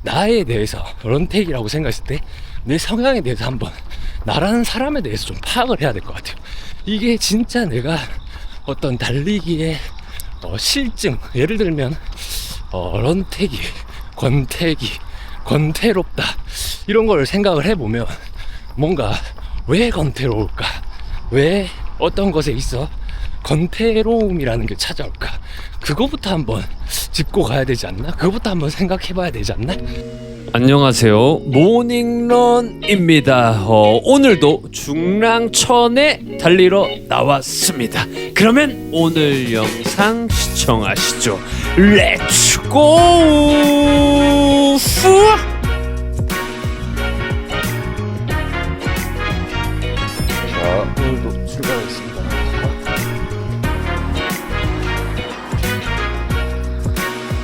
나에 대해서 런택이라고 생각했을 때 내 성향에 대해서 한번 나라는 사람에 대해서 좀 파악을 해야 될 것 같아요. 이게 진짜 내가 어떤 달리기의 실증, 예를 들면 런택이, 권택이, 권태롭다 이런 걸 생각을 해보면 뭔가 왜 권태로울까, 왜 어떤 것에 있어 권태로움이라는 게 찾아올까, 그거부터 한번 짚고 가야 되지 않나? 그거부터 한번 생각해 봐야 되지 않나? 안녕하세요, 모닝런입니다. 오늘도 중랑천에 달리러 나왔습니다. 그러면 오늘 영상 시청하시죠. 렛츠고! 자, 오늘도 출발하겠습니다.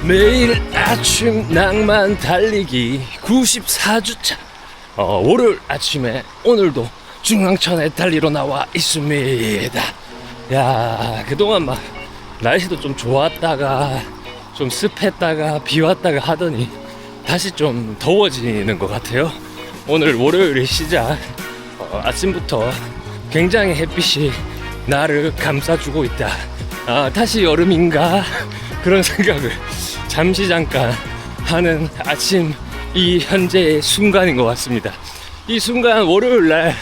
매일 아침 낭만 달리기 94주차 월요일 아침에 오늘도 중랑천에 달리러 나와 있습니다. 야, 그동안 막 날씨도 좀 좋았다가 좀 습했다가 비 왔다가 하더니 다시 좀 더워지는 것 같아요. 오늘 월요일의 시작, 아침부터 굉장히 햇빛이 나를 감싸주고 있다. 다시 여름인가 그런 생각을 잠시 잠깐 하는 아침 이 현재의 순간인 것 같습니다. 이 순간 월요일날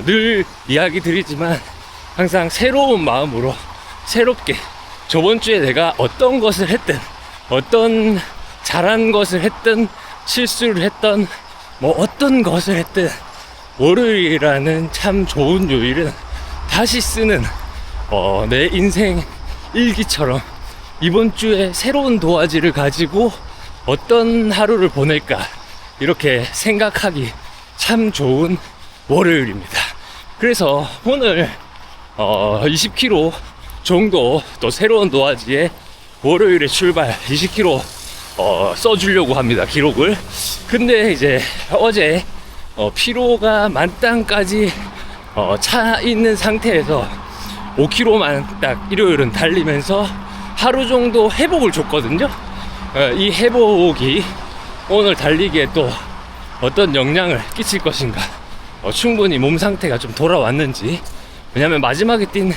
늘 이야기 드리지만 항상 새로운 마음으로 새롭게 저번 주에 내가 어떤 것을 했든, 어떤 잘한 것을 했든, 실수를 했던 뭐 어떤 것을 했든, 월요일이라는 참 좋은 요일은 다시 쓰는 내 인생 일기처럼 이번 주에 새로운 도화지를 가지고 어떤 하루를 보낼까 이렇게 생각하기 참 좋은 월요일입니다. 그래서 오늘 20km 정도 또 새로운 도화지에 월요일에 출발 20km 써주려고 합니다, 기록을. 근데 이제 어제 피로가 만땅까지 차 있는 상태에서 5km만 딱 일요일은 달리면서 하루 정도 회복을 줬거든요. 이 회복이 오늘 달리기에 또 어떤 영향을 끼칠 것인가, 충분히 몸 상태가 좀 돌아왔는지. 왜냐면 마지막에 뛴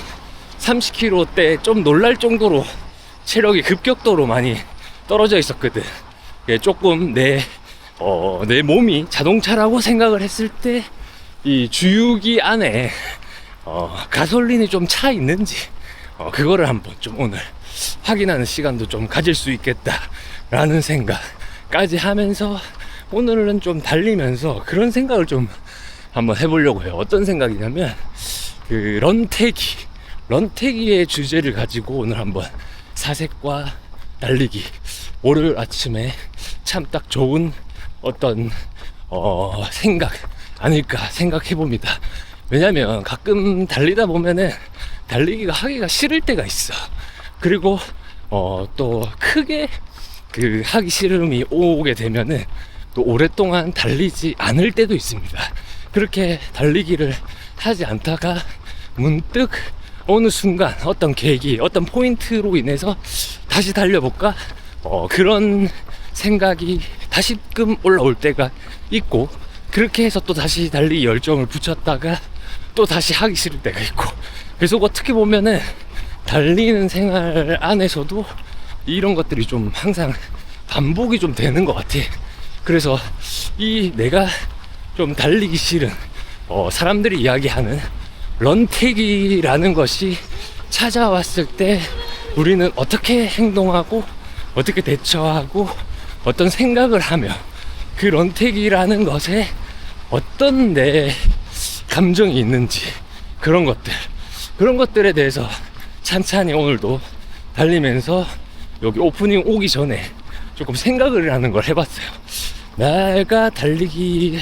30km 때 좀 놀랄 정도로 체력이 급격도로 많이 떨어져 있었거든. 조금 내 몸이 자동차라고 생각을 했을 때 이 주유기 안에 가솔린이 좀 차 있는지 그거를 한번 좀 오늘 확인하는 시간도 좀 가질 수 있겠다라는 생각까지 하면서 오늘은 좀 달리면서 그런 생각을 좀 한번 해보려고 해요. 어떤 생각이냐면 그 런태기의 주제를 가지고 오늘 한번 사색과 달리기, 월요일 아침에 참 딱 좋은 어떤 생각 아닐까 생각해봅니다. 왜냐면 가끔 달리다 보면은 달리기가 하기가 싫을 때가 있어. 그리고 또 크게 그 하기 싫음이 오게 되면은 또 오랫동안 달리지 않을 때도 있습니다. 그렇게 달리기를 하지 않다가 문득 어느 순간 어떤 계기, 어떤 포인트로 인해서 다시 달려볼까? 그런 생각이 다시금 올라올 때가 있고, 그렇게 해서 또 다시 달리기 열정을 붙였다가 또 다시 하기 싫을 때가 있고, 계속 어떻게 보면은 달리는 생활 안에서도 이런 것들이 좀 항상 반복이 좀 되는 것 같아. 그래서 이 내가 좀 달리기 싫은 사람들이 이야기하는 런택이라는 것이 찾아왔을 때 우리는 어떻게 행동하고 어떻게 대처하고 어떤 생각을 하며 그 런택이라는 것에 어떤 내 감정이 있는지, 그런 것들에 대해서 찬찬히 오늘도 달리면서 여기 오프닝 오기 전에 조금 생각을 하는 걸 해봤어요. 내가 달리기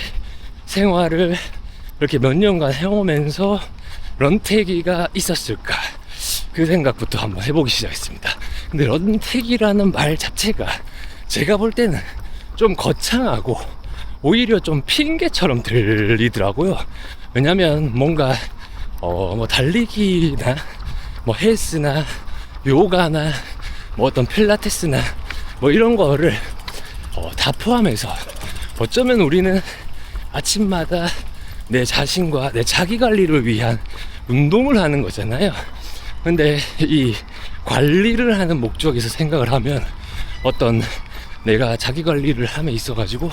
생활을 이렇게 몇 년간 해오면서 런태기가 있었을까, 그 생각부터 한번 해보기 시작했습니다. 근데 런태기라는 말 자체가 제가 볼 때는 좀 거창하고 오히려 좀 핑계처럼 들리더라고요. 왜냐면 뭔가 뭐 달리기나 뭐 헬스나 요가나 뭐 어떤 필라테스나 뭐 이런 거를 다 포함해서 어쩌면 우리는 아침마다 내 자신과 내 자기 관리를 위한 운동을 하는 거잖아요. 근데 이 관리를 하는 목적에서 생각을 하면 어떤 내가 자기 관리를 함에 있어 가지고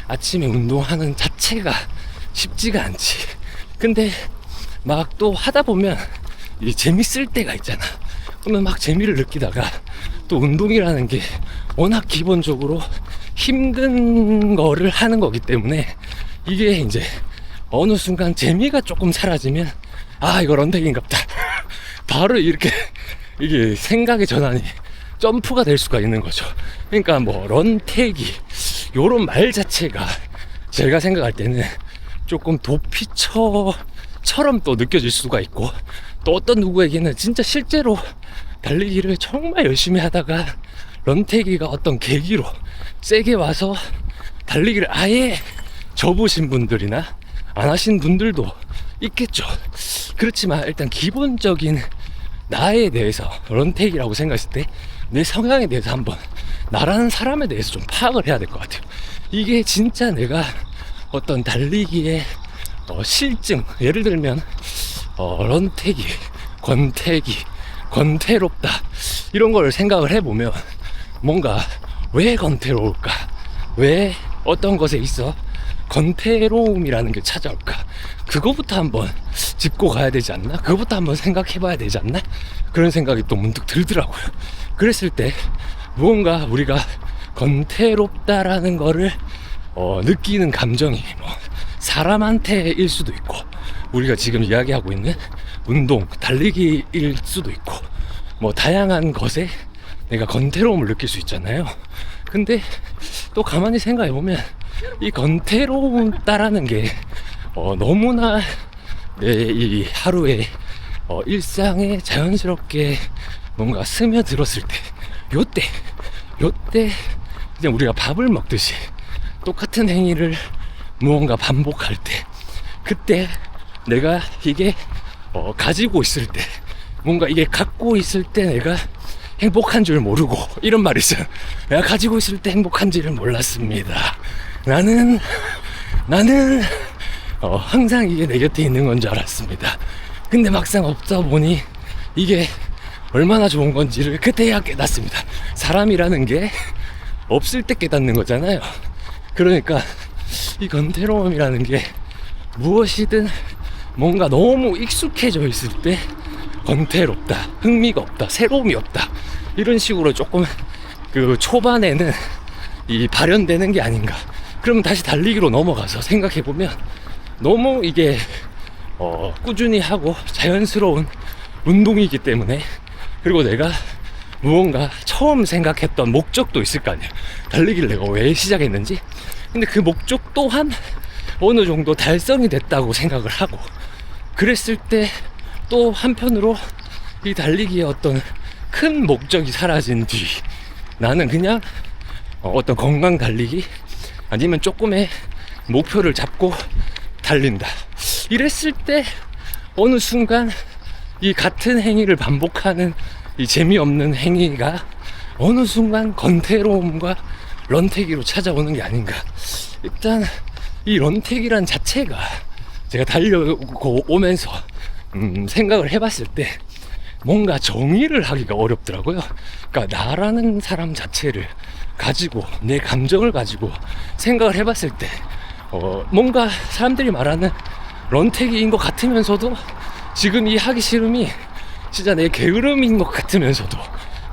아침에 운동하는 자체가 쉽지가 않지. 근데 막 또 하다 보면 이 재밌을 때가 있잖아. 그러면 막 재미를 느끼다가 또 운동이라는 게 워낙 기본적으로 힘든 거를 하는 거기 때문에 이게 이제 어느 순간 재미가 조금 사라지면 아 이거 런닝인갑다 바로 이렇게 이게 생각의 전환이 점프가 될 수가 있는 거죠. 그러니까 뭐 런태기 요런 말 자체가 제가 생각할 때는 조금 도피처럼 또 느껴질 수가 있고, 또 어떤 누구에게는 진짜 실제로 달리기를 정말 열심히 하다가 런태기가 어떤 계기로 세게 와서 달리기를 아예 접으신 분들이나 안 하신 분들도 있겠죠. 그렇지만 일단 기본적인 나에 대해서 런태기라고 생각했을 때 내 성향에 대해서 한번 나라는 사람에 대해서 좀 파악을 해야 될 것 같아요. 이게 진짜 내가 어떤 달리기의 실증, 예를 들면 런태기, 권태기, 권태롭다 이런 걸 생각을 해보면 뭔가 왜 권태로울까, 왜 어떤 것에 있어 권태로움이라는 게 찾아올까, 그거부터 한번 짚고 가야 되지 않나, 그거부터 한번 생각해 봐야 되지 않나, 그런 생각이 또 문득 들더라고요. 그랬을 때 무언가 우리가 권태롭다라는 거를 느끼는 감정이 뭐 사람한테일 수도 있고, 우리가 지금 이야기하고 있는 운동, 달리기일 수도 있고, 뭐 다양한 것에 내가 권태로움을 느낄 수 있잖아요. 근데 또 가만히 생각해보면 이 권태로움다라는 게 너무나 내 이 하루의 일상에 자연스럽게 뭔가 스며들었을 때, 요때 그냥 우리가 밥을 먹듯이 똑같은 행위를 무언가 반복할 때, 그때 내가 이게 가지고 있을 때, 뭔가 이게 갖고 있을 때 내가 행복한 줄 모르고, 이런 말이 있어요. 내가 가지고 있을 때 행복한지를 몰랐습니다. 나는 항상 이게 내 곁에 있는 건 줄 알았습니다. 근데 막상 없다 보니 이게 얼마나 좋은 건지를 그때야 깨닫습니다. 사람이라는 게 없을 때 깨닫는 거잖아요. 그러니까 이 권태로움이라는 게 무엇이든 뭔가 너무 익숙해져 있을 때 권태롭다, 흥미가 없다, 새로움이 없다, 이런 식으로 조금 그 초반에는 이 발현되는 게 아닌가. 그러면 다시 달리기로 넘어가서 생각해보면 너무 이게 꾸준히 하고 자연스러운 운동이기 때문에, 그리고 내가 무언가 처음 생각했던 목적도 있을 거 아니야. 달리기를 내가 왜 시작했는지. 근데 그 목적 또한 어느 정도 달성이 됐다고 생각을 하고, 그랬을 때 또 한편으로 이 달리기의 어떤 큰 목적이 사라진 뒤 나는 그냥 어떤 건강 달리기 아니면 조금의 목표를 잡고 달린다, 이랬을 때 어느 순간 이 같은 행위를 반복하는 이 재미없는 행위가 어느 순간 권태로움과 런태기로 찾아오는 게 아닌가. 일단 이 런태기란 자체가 제가 달려고 오면서 생각을 해봤을 때 뭔가 정의를 하기가 어렵더라고요. 그러니까 나라는 사람 자체를 가지고, 내 감정을 가지고 생각을 해봤을 때 뭔가 사람들이 말하는 런태기인 것 같으면서도 지금 이 하기 싫음이 진짜 내 게으름인 것 같으면서도,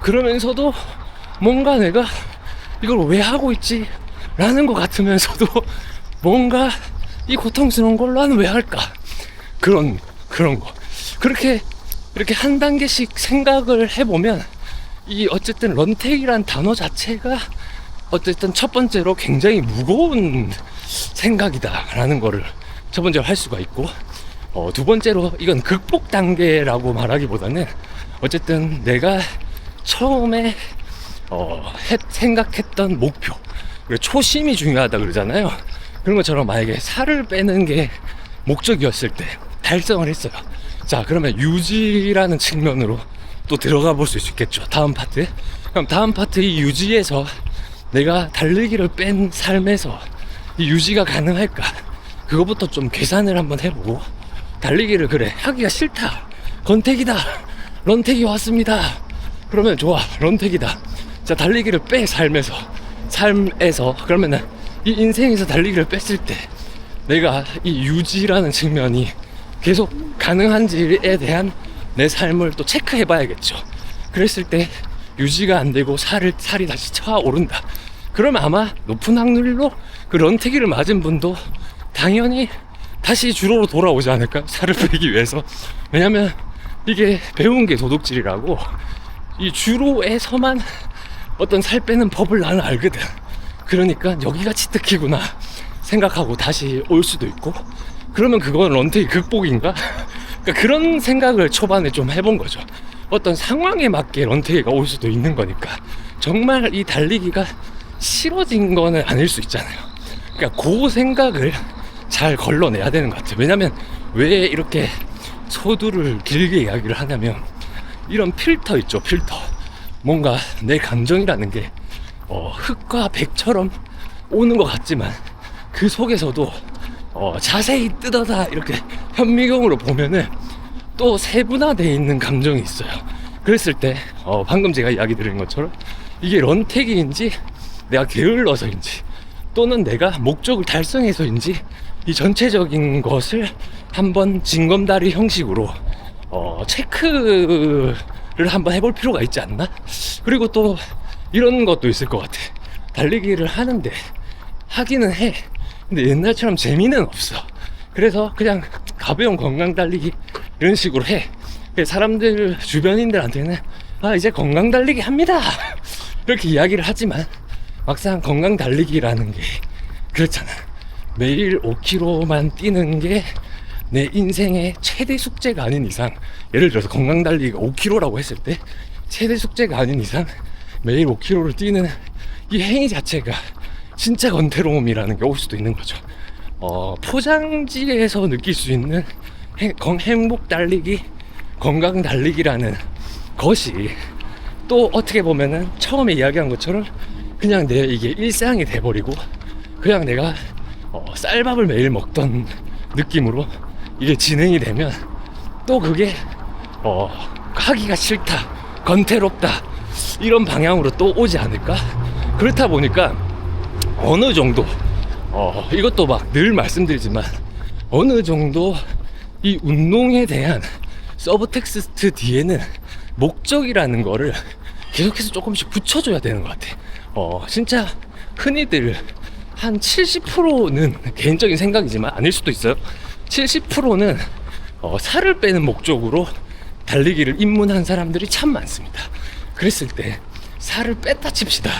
그러면서도 뭔가 내가 이걸 왜 하고 있지? 라는 것 같으면서도 뭔가 이 고통스러운 걸 나는 왜 할까? 그런 거. 그렇게 이렇게 한 단계씩 생각을 해보면 이 어쨌든 런태기란 단어 자체가 어쨌든 첫 번째로 굉장히 무거운 생각이다라는 거를 첫 번째로 할 수가 있고, 두 번째로 이건 극복 단계라고 말하기보다는 어쨌든 내가 처음에 생각했던 목표, 초심이 중요하다 그러잖아요. 그런 것처럼 만약에 살을 빼는 게 목적이었을 때 달성을 했어요. 자, 그러면 유지라는 측면으로 또 들어가 볼 수 있겠죠. 다음 파트. 그럼 다음 파트 이 유지에서 내가 달리기를 뺀 삶에서 이 유지가 가능할까? 그거부터 좀 계산을 한번 해보고, 달리기를 그래 하기가 싫다, 건택이다, 런택이 왔습니다, 그러면 좋아, 런택이다. 자, 달리기를 빼, 삶에서 그러면은 이 인생에서 달리기를 뺐을 때 내가 이 유지라는 측면이 계속 가능한지에 대한 내 삶을 또 체크해 봐야겠죠. 그랬을 때 유지가 안 되고 살이 다시 차오른다, 그러면 아마 높은 확률로 그 런태기를 맞은 분도 당연히 다시 주로로 돌아오지 않을까, 살을 빼기 위해서. 왜냐면 이게 배운 게 도둑질이라고, 이 주로에서만 어떤 살 빼는 법을 나는 알거든. 그러니까 여기가 치트키구나 생각하고 다시 올 수도 있고, 그러면 그건 런태기 극복인가? 그러니까 그런 생각을 초반에 좀 해본 거죠. 어떤 상황에 맞게 런태기가 올 수도 있는 거니까. 정말 이 달리기가 싫어진 거는 아닐 수 있잖아요. 그러니까 그 생각을 잘 걸러내야 되는 것 같아요. 왜냐면 왜 이렇게 소두를 길게 이야기를 하냐면, 이런 필터 있죠, 필터. 뭔가 내 감정이라는 게 흙과 백처럼 오는 것 같지만 그 속에서도 자세히 뜯어다 이렇게 현미경으로 보면은 또 세분화되어 있는 감정이 있어요. 그랬을 때 방금 제가 이야기 드린 것처럼 이게 런택인지 내가 게을러서인지 또는 내가 목적을 달성해서인지 이 전체적인 것을 한번 징검다리 형식으로 체크를 한번 해볼 필요가 있지 않나? 그리고 또 이런 것도 있을 것 같아. 달리기를 하는데 하기는 해, 근데 옛날처럼 재미는 없어. 그래서 그냥 가벼운 건강 달리기 이런 식으로 해. 사람들, 주변인들한테는 이제 건강 달리기 합니다 이렇게 이야기를 하지만 막상 건강 달리기라는 게 그렇잖아. 매일 5km만 뛰는 게 내 인생의 최대 숙제가 아닌 이상, 예를 들어서 건강 달리기가 5km라고 했을 때 최대 숙제가 아닌 이상 매일 5km를 뛰는 이 행위 자체가 진짜 건태로움이라는 게 올 수도 있는 거죠. 포장지에서 느낄 수 있는 행복 달리기, 건강 달리기라는 것이 또 어떻게 보면은 처음에 이야기한 것처럼 그냥 내 이게 일상이 돼버리고, 그냥 내가 쌀밥을 매일 먹던 느낌으로 이게 진행이 되면 또 그게 하기가 싫다, 건태롭다, 이런 방향으로 또 오지 않을까. 그렇다 보니까 어느 정도 이것도 막 늘 말씀드리지만 어느 정도 이 운동에 대한 서브텍스트 뒤에는 목적이라는 거를 계속해서 조금씩 붙여줘야 되는 것 같아. 진짜 흔히들 한 70%는 개인적인 생각이지만 아닐 수도 있어요. 70%는 살을 빼는 목적으로 달리기를 입문한 사람들이 참 많습니다. 그랬을 때 살을 뺐다 칩시다.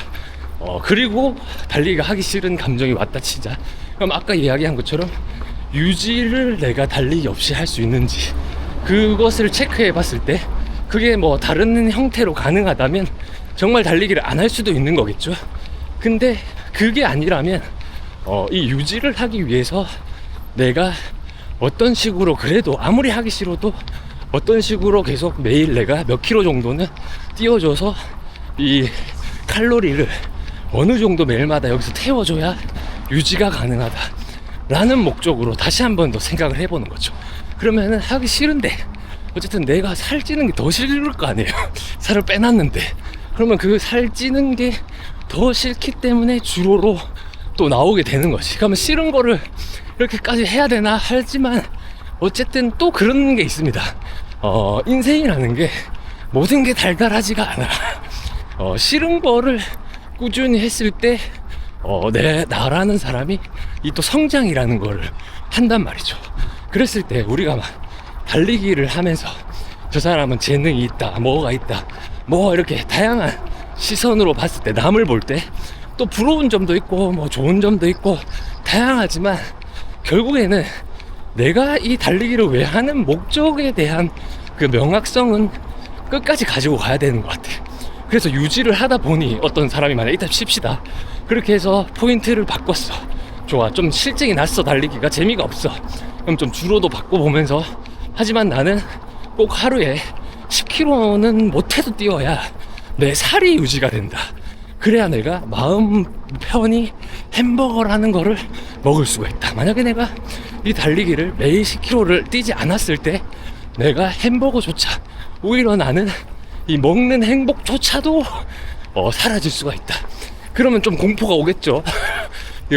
그리고 달리기가 하기 싫은 감정이 왔다 치자. 그럼 아까 이야기한 것처럼 유지를 내가 달리기 없이 할 수 있는지 그것을 체크해 봤을 때 그게 뭐 다른 형태로 가능하다면 정말 달리기를 안 할 수도 있는 거겠죠. 근데 그게 아니라면 이 유지를 하기 위해서 내가 어떤 식으로, 그래도 아무리 하기 싫어도 어떤 식으로 계속 매일 내가 몇 킬로 정도는 뛰어줘서 이 칼로리를 어느 정도 매일마다 여기서 태워줘야 유지가 가능하다 라는 목적으로 다시 한 번 더 생각을 해보는 거죠. 그러면은 하기 싫은데 어쨌든 내가 살찌는 게 더 싫을 거 아니에요. 살을 빼놨는데. 그러면 그 살찌는 게 더 싫기 때문에 주로로 또 나오게 되는 거지. 그러면 싫은 거를 이렇게까지 해야 되나 하지만 어쨌든 또 그런 게 있습니다. 인생이라는 게 모든 게 달달하지가 않아. 싫은 거를 꾸준히 했을 때 나라는 사람이 이 또 성장이라는 거를 한단 말이죠. 그랬을 때 우리가 막 달리기를 하면서 저 사람은 재능이 있다, 뭐가 있다, 뭐 이렇게 다양한 시선으로 봤을 때, 남을 볼 때 또 부러운 점도 있고 뭐 좋은 점도 있고 다양하지만 결국에는 내가 이 달리기를 왜 하는 목적에 대한 그 명확성은 끝까지 가지고 가야 되는 것 같아. 그래서 유지를 하다 보니 어떤 사람이 만약 이따 칩시다, 그렇게 해서 포인트를 바꿨어. 좋아, 좀 실증이 났어, 달리기가 재미가 없어. 그럼 좀 주로도 바꿔보면서, 하지만 나는 꼭 하루에 10km는 못해도 뛰어야 내 살이 유지가 된다. 그래야 내가 마음 편히 햄버거라는 거를 먹을 수가 있다. 만약에 내가 이 달리기를 매일 10km를 뛰지 않았을 때 내가 햄버거조차, 오히려 나는 이 먹는 행복조차도 사라질 수가 있다. 그러면 좀 공포가 오겠죠.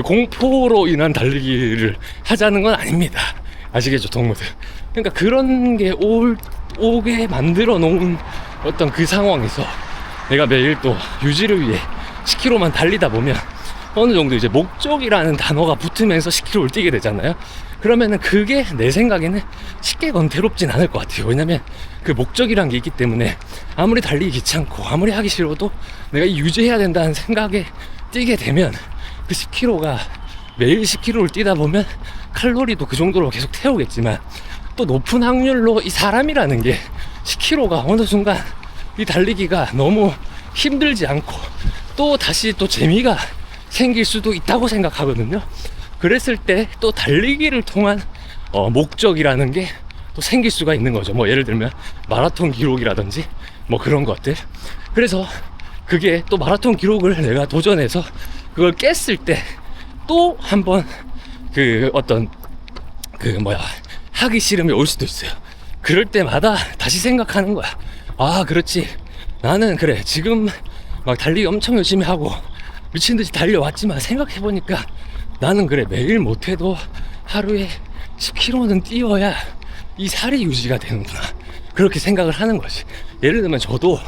공포로 인한 달리기를 하자는 건 아닙니다. 아시겠죠, 동무들? 그러니까 그런 게 오게 만들어 놓은 어떤 그 상황에서 내가 매일 또 유지를 위해 10km만 달리다 보면 어느 정도 이제 목적이라는 단어가 붙으면서 10km를 뛰게 되잖아요. 그러면은 그게 내 생각에는 쉽게 건태롭진 않을 것 같아요. 왜냐면 그 목적이란 게 있기 때문에 아무리 달리기 귀찮고 아무리 하기 싫어도 내가 유지해야 된다는 생각에 뛰게 되면 그 10km가 매일 10km를 뛰다 보면 칼로리도 그 정도로 계속 태우겠지만 또 높은 확률로 이 사람이라는 게 10km가 어느 순간 이 달리기가 너무 힘들지 않고 또 다시 또 재미가 생길 수도 있다고 생각하거든요. 그랬을 때 또 달리기를 통한 목적이라는 게 또 생길 수가 있는 거죠. 뭐 예를 들면 마라톤 기록이라든지 뭐 그런 것들. 그래서 그게 또 마라톤 기록을 내가 도전해서 그걸 깼을 때 또 한번 그 어떤 하기 싫음이 올 수도 있어요. 그럴 때마다 다시 생각하는 거야. 아, 그렇지. 나는 그래, 지금 막 달리기 엄청 열심히 하고 미친듯이 달려왔지만 생각해보니까 나는 그래, 매일 못해도 하루에 10km는 뛰어야 이 살이 유지가 되는구나. 그렇게 생각을 하는 거지. 예를 들면 저도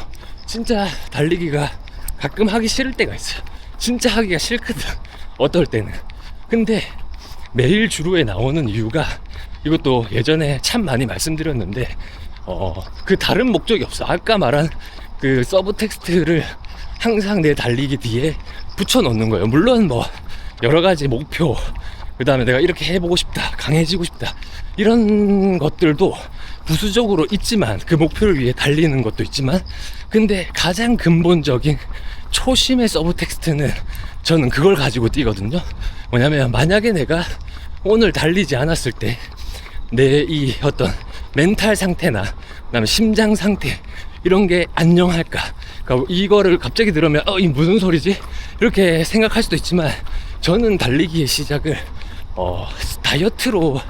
진짜 달리기가 가끔 하기 싫을 때가 있어요. 진짜 하기가 싫거든, 어떨 때는. 근데 매일 주루에 나오는 이유가, 이것도 예전에 참 많이 말씀드렸는데 그 다른 목적이 없어. 아까 말한 그 서브 텍스트를 항상 내 달리기 뒤에 붙여 놓는 거예요. 물론 뭐 여러 가지 목표, 그 다음에 내가 이렇게 해보고 싶다, 강해지고 싶다, 이런 것들도 부수적으로 있지만, 그 목표를 위해 달리는 것도 있지만, 근데 가장 근본적인 초심의 서브 텍스트는 저는 그걸 가지고 뛰거든요. 뭐냐면 만약에 내가 오늘 달리지 않았을 때 내 이 어떤 멘탈 상태나 그다음에 심장 상태 이런 게 안녕할까, 그러니까 이거를 갑자기 들으면 이 무슨 소리지? 이렇게 생각할 수도 있지만, 저는 달리기의 시작을 다이어트로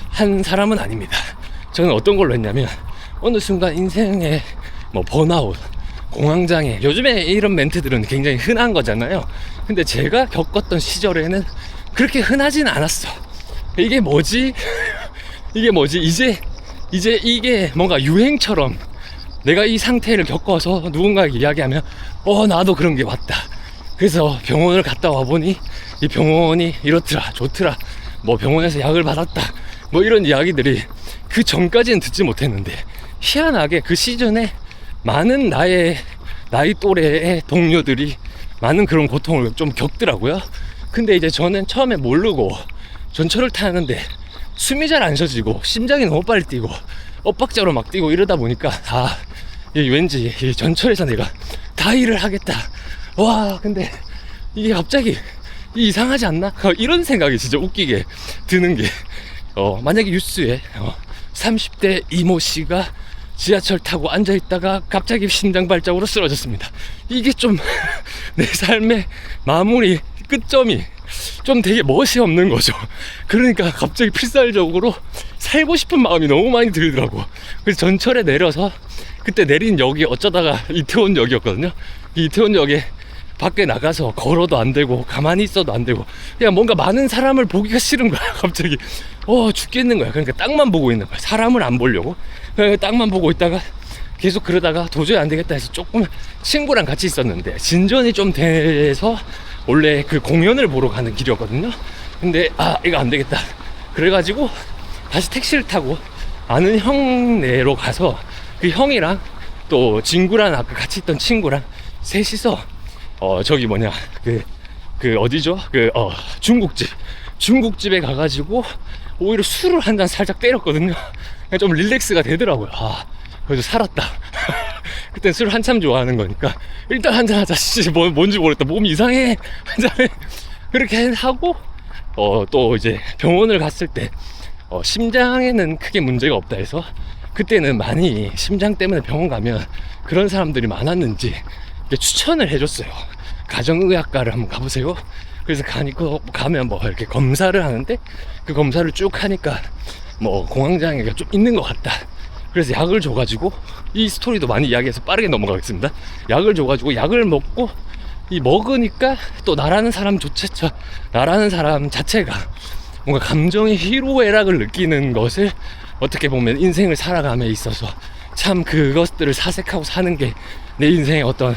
한 사람은 아닙니다. 저는 어떤 걸로 했냐면, 어느 순간 인생의 뭐 번아웃, 공황장애, 요즘에 이런 멘트들은 굉장히 흔한 거잖아요. 근데 제가 겪었던 시절에는 그렇게 흔하진 않았어. 이게 뭐지? 이게 뭐지? 이제 이게 뭔가 유행처럼 내가 이 상태를 겪어서 누군가에게 이야기하면 나도 그런 게 왔다. 그래서 병원을 갔다 와보니 이 병원이 이렇더라 좋더라, 뭐 병원에서 약을 받았다, 뭐 이런 이야기들이 그 전까지는 듣지 못했는데, 희한하게 그 시즌에 많은 나이 또래의 동료들이 많은 그런 고통을 좀 겪더라고요. 근데 이제 저는 처음에 모르고 전철을 타는데 숨이 잘 안 쉬어지고 심장이 너무 빨리 뛰고 엇박자로 막 뛰고 이러다 보니까 왠지 이 전철에서 내가 다 일을 하겠다. 와, 근데 이게 갑자기 이상하지 않나? 이런 생각이 진짜 웃기게 드는 게, 만약에 뉴스에 30대 이모 씨가 지하철 타고 앉아있다가 갑자기 심장 발작으로 쓰러졌습니다. 이게 좀 내 삶의 마무리 끝점이 좀 되게 멋이 없는 거죠. 그러니까 갑자기 필살적으로 살고 싶은 마음이 너무 많이 들더라고. 그래서 전철에 내려서, 그때 내린 역이 어쩌다가 이태원역이었거든요. 이 이태원역에 밖에 나가서 걸어도 안 되고 가만히 있어도 안 되고 그냥 뭔가 많은 사람을 보기가 싫은 거야. 갑자기 죽겠는 거야. 그러니까 땅만 보고 있는 거야. 사람을 안 보려고 땅만 보고 있다가 계속 그러다가 도저히 안 되겠다 해서 조금 친구랑 같이 있었는데, 진전이 좀 돼서 원래 그 공연을 보러 가는 길이었거든요. 근데 이거 안 되겠다 그래가지고 다시 택시를 타고 아는 형네로 가서 그 형이랑 또 친구랑 아까 같이 있던 친구랑 셋이서 저기 뭐냐 그 어디죠? 중국집에 가가지고 오히려 술을 한 잔 살짝 때렸거든요. 좀 릴렉스가 되더라고요. 그래도 살았다. 그땐 술 한참 좋아하는 거니까 일단 한잔 하자. 뭔지 모르겠다, 몸이 이상해, 한잔해. 그렇게 하고 또 이제 병원을 갔을 때 심장에는 크게 문제가 없다 해서, 그때는 많이 심장 때문에 병원 가면 그런 사람들이 많았는지 추천을 해줬어요. 가정의학과를 한번 가보세요. 그래서 가면 뭐 이렇게 검사를 하는데 그 검사를 쭉 하니까 뭐 공황장애가 좀 있는 것 같다. 그래서 약을 줘가지고, 이 스토리도 많이 이야기해서 빠르게 넘어가겠습니다. 약을 줘가지고 약을 먹고 먹으니까 또 나라는 사람 자체가 뭔가 감정의 희로애락을 느끼는 것을, 어떻게 보면 인생을 살아감에 있어서 참 그것들을 사색하고 사는 게 내 인생의 어떤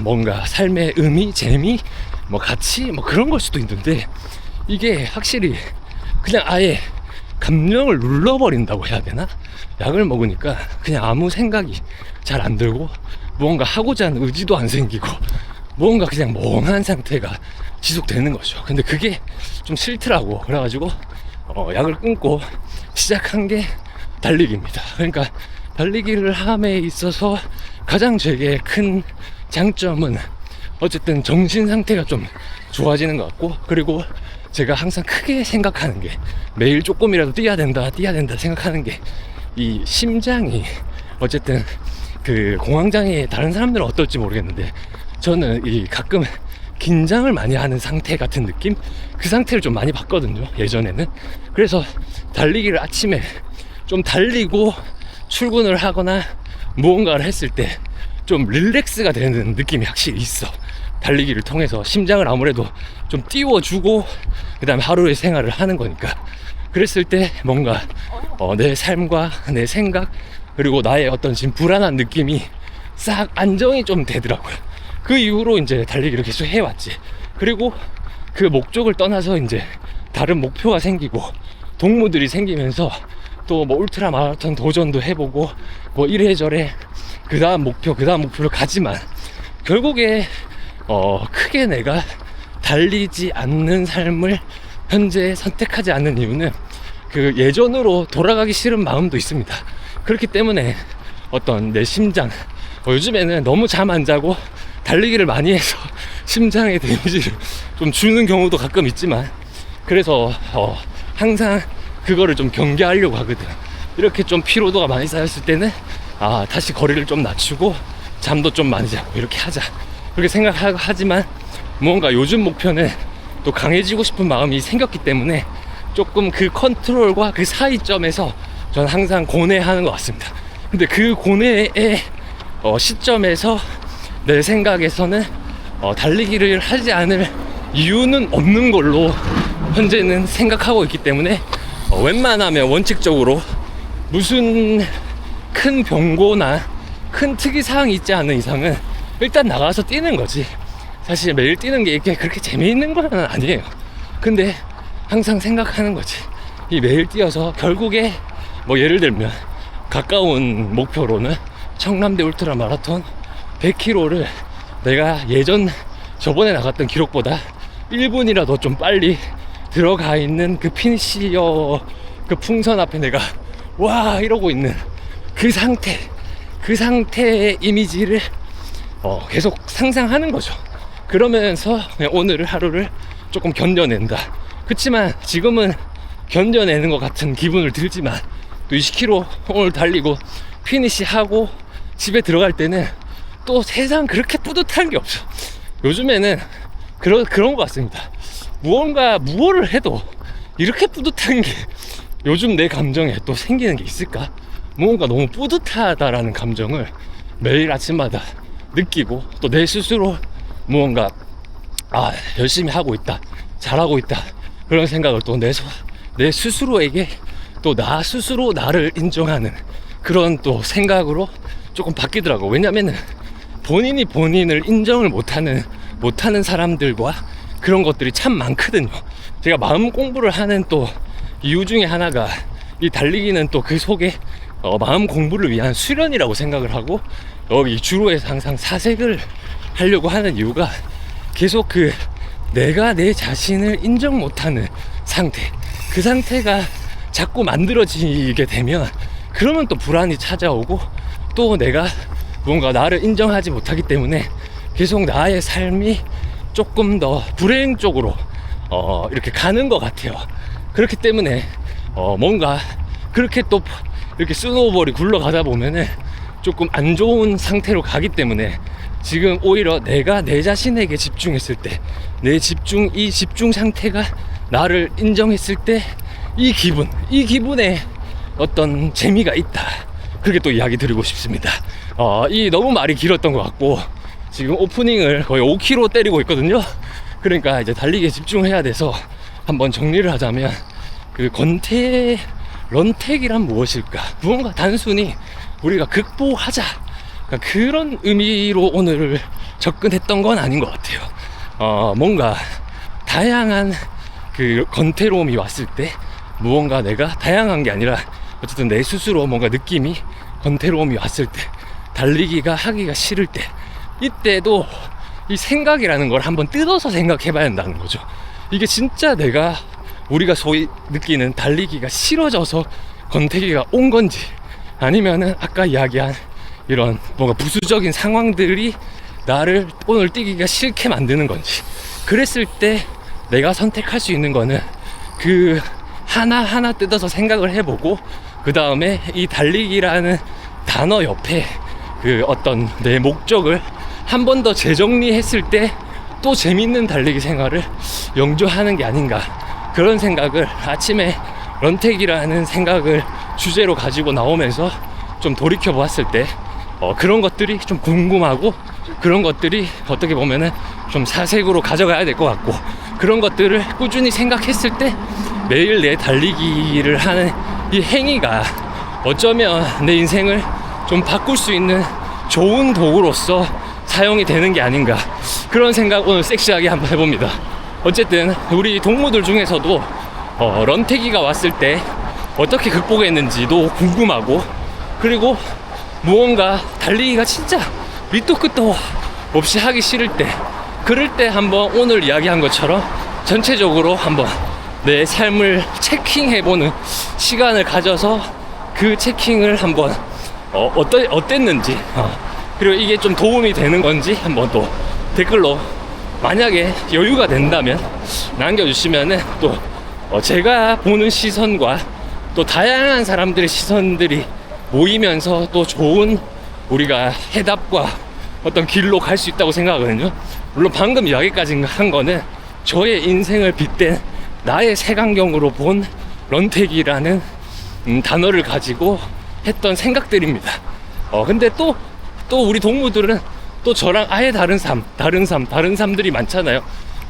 뭔가 삶의 의미, 재미, 뭐 가치, 뭐 그런 걸 수도 있는데, 이게 확실히 그냥 아예 감정을 눌러버린다고 해야 되나? 약을 먹으니까 그냥 아무 생각이 잘 안 들고, 무언가 하고자 하는 의지도 안 생기고, 무언가 그냥 멍한 상태가 지속되는 거죠. 근데 그게 좀 싫더라고. 그래가지고 약을 끊고 시작한 게 달리기입니다. 그러니까 달리기를 함에 있어서 가장 제게 큰 장점은 어쨌든 정신 상태가 좀 좋아지는 것 같고, 그리고 제가 항상 크게 생각하는 게, 매일 조금이라도 뛰어야 된다 생각하는 게, 이 심장이 어쨌든 그 공황장애, 다른 사람들은 어떨지 모르겠는데 저는 이 가끔 긴장을 많이 하는 상태 같은 느낌? 그 상태를 좀 많이 봤거든요, 예전에는. 그래서 달리기를 아침에 좀 달리고 출근을 하거나 무언가를 했을 때 좀 릴렉스가 되는 느낌이 확실히 있어. 달리기를 통해서 심장을 아무래도 좀 띄워주고 그 다음에 하루의 생활을 하는 거니까. 그랬을 때 뭔가 내 삶과 내 생각, 그리고 나의 어떤 지금 불안한 느낌이 싹 안정이 좀 되더라고요. 그 이후로 이제 달리기를 계속 해왔지. 그리고 그 목적을 떠나서 이제 다른 목표가 생기고 동무들이 생기면서 또 뭐 울트라 마라톤 도전도 해보고 뭐 이래저래 그 다음 목표를 가지만, 결국에 크게 내가 달리지 않는 삶을 현재 선택하지 않는 이유는 그 예전으로 돌아가기 싫은 마음도 있습니다. 그렇기 때문에 어떤 내 심장, 요즘에는 너무 잠 안 자고 달리기를 많이 해서 심장에 데미지를 좀 주는 경우도 가끔 있지만, 그래서 항상 그거를 좀 경계하려고 하거든. 이렇게 좀 피로도가 많이 쌓였을 때는 다시 거리를 좀 낮추고 잠도 좀 많이 자고 이렇게 하자, 그렇게 생각하지만, 뭔가 요즘 목표는 또 강해지고 싶은 마음이 생겼기 때문에 조금 그 컨트롤과 그 사이점에서 저는 항상 고뇌하는 것 같습니다. 근데 그 고뇌의 시점에서 내 생각에서는 달리기를 하지 않을 이유는 없는 걸로 현재는 생각하고 있기 때문에, 웬만하면 원칙적으로 무슨 큰 병고나 큰 특이사항이 있지 않은 이상은 일단 나가서 뛰는 거지. 사실 매일 뛰는 게 이렇게 그렇게 재미있는 건 아니에요. 근데 항상 생각하는 거지. 이 매일 뛰어서 결국에 뭐 예를 들면 가까운 목표로는 청남대 울트라 마라톤 100km를 내가 저번에 나갔던 기록보다 1분이라도 좀 빨리 들어가 있는 그 피니시어 그 풍선 앞에 내가 와 이러고 있는 그 상태의 이미지를 계속 상상하는 거죠. 그러면서 그냥 오늘 하루를 조금 견뎌낸다. 그치만 지금은 견뎌내는 것 같은 기분을 들지만, 또 20km 오늘 달리고 피니시하고 집에 들어갈 때는 또 세상 그렇게 뿌듯한 게 없어. 요즘에는 그런 것 같습니다. 무엇을 해도 이렇게 뿌듯한 게 요즘 내 감정에 또 생기는 게 있을까? 뭔가 너무 뿌듯하다라는 감정을 매일 아침마다 느끼고, 또 내 스스로 무언가 열심히 하고 있다, 잘하고 있다, 그런 생각을 또 내 스스로에게 또 나 스스로 나를 인정하는 그런 또 생각으로 조금 바뀌더라고. 왜냐면은 본인이 본인을 인정을 못하는 사람들과 그런 것들이 참 많거든요. 제가 마음 공부를 하는 또 이유 중에 하나가, 이 달리기는 또 그 속에 마음 공부를 위한 수련이라고 생각을 하고, 여기 주로에서 항상 사색을 하려고 하는 이유가, 계속 내가 내 자신을 인정 못하는 상태, 그 상태가 자꾸 만들어지게 되면, 그러면 또 불안이 찾아오고, 또 내가 뭔가 나를 인정하지 못하기 때문에 계속 나의 삶이 조금 더 불행 쪽으로 이렇게 가는 것 같아요. 그렇기 때문에 뭔가 그렇게 또 이렇게 스노우볼이 굴러가다 보면은 조금 안 좋은 상태로 가기 때문에, 지금 오히려 내가 내 자신에게 집중했을 때, 이 집중 상태가 나를 인정했을 때 이 기분에 어떤 재미가 있다. 그렇게 또 이야기 드리고 싶습니다. 이 너무 말이 길었던 것 같고, 지금 오프닝을 거의 5km 때리고 있거든요. 그러니까 이제 달리기에 집중해야 돼서 한번 정리를 하자면, 그 런택이란 무엇일까? 무언가 단순히 우리가 극복하자, 그러니까 그런 의미로 오늘 접근했던 건 아닌 것 같아요. 뭔가 다양한 그 권태로움이 왔을 때, 무언가 내가 다양한 게 아니라 어쨌든 내 스스로 뭔가 느낌이, 권태로움이 왔을 때, 달리기가 하기가 싫을 때, 이때도 이 생각이라는 걸 한번 뜯어서 생각해 봐야 한다는 거죠. 이게 진짜 우리가 소위 느끼는 달리기가 싫어져서 권태기가 온 건지, 아니면은 아까 이야기한 이런 뭔가 부수적인 상황들이 나를 오늘 뛰기가 싫게 만드는 건지. 그랬을 때 내가 선택할 수 있는 거는 그 하나하나 뜯어서 생각을 해보고, 그 다음에 이 달리기라는 단어 옆에 그 어떤 내 목적을 한 번 더 재정리했을 때 또 재밌는 달리기 생활을 영조하는 게 아닌가, 그런 생각을 아침에 런택이라는 생각을 주제로 가지고 나오면서 좀 돌이켜 보았을 때 그런 것들이 좀 궁금하고, 그런 것들이 어떻게 보면은 좀 사색으로 가져가야 될 것 같고, 그런 것들을 꾸준히 생각했을 때 매일 내 달리기를 하는 이 행위가 어쩌면 내 인생을 좀 바꿀 수 있는 좋은 도구로서 사용이 되는 게 아닌가, 그런 생각 오늘 섹시하게 한번 해봅니다. 어쨌든 우리 동무들 중에서도 런태기가 왔을 때 어떻게 극복했는지도 궁금하고, 그리고 무언가 달리기가 진짜 밑도 끝도 없이 하기 싫을 때, 그럴 때 한번 오늘 이야기한 것처럼 전체적으로 한번 내 삶을 체킹해보는 시간을 가져서 그 체킹을 한번 어땠는지, 그리고 이게 좀 도움이 되는 건지 한번 또 댓글로 만약에 여유가 된다면 남겨주시면은 또 제가 보는 시선과 또 다양한 사람들의 시선들이 모이면서 또 좋은 우리가 해답과 어떤 길로 갈 수 있다고 생각하거든요. 물론 방금 이야기까지 한 거는 저의 인생을 빗댄 나의 색안경으로 본 런택이라는 단어를 가지고 했던 생각들입니다. 근데 또 우리 동무들은 또 저랑 아예 다른 삶들이 많잖아요.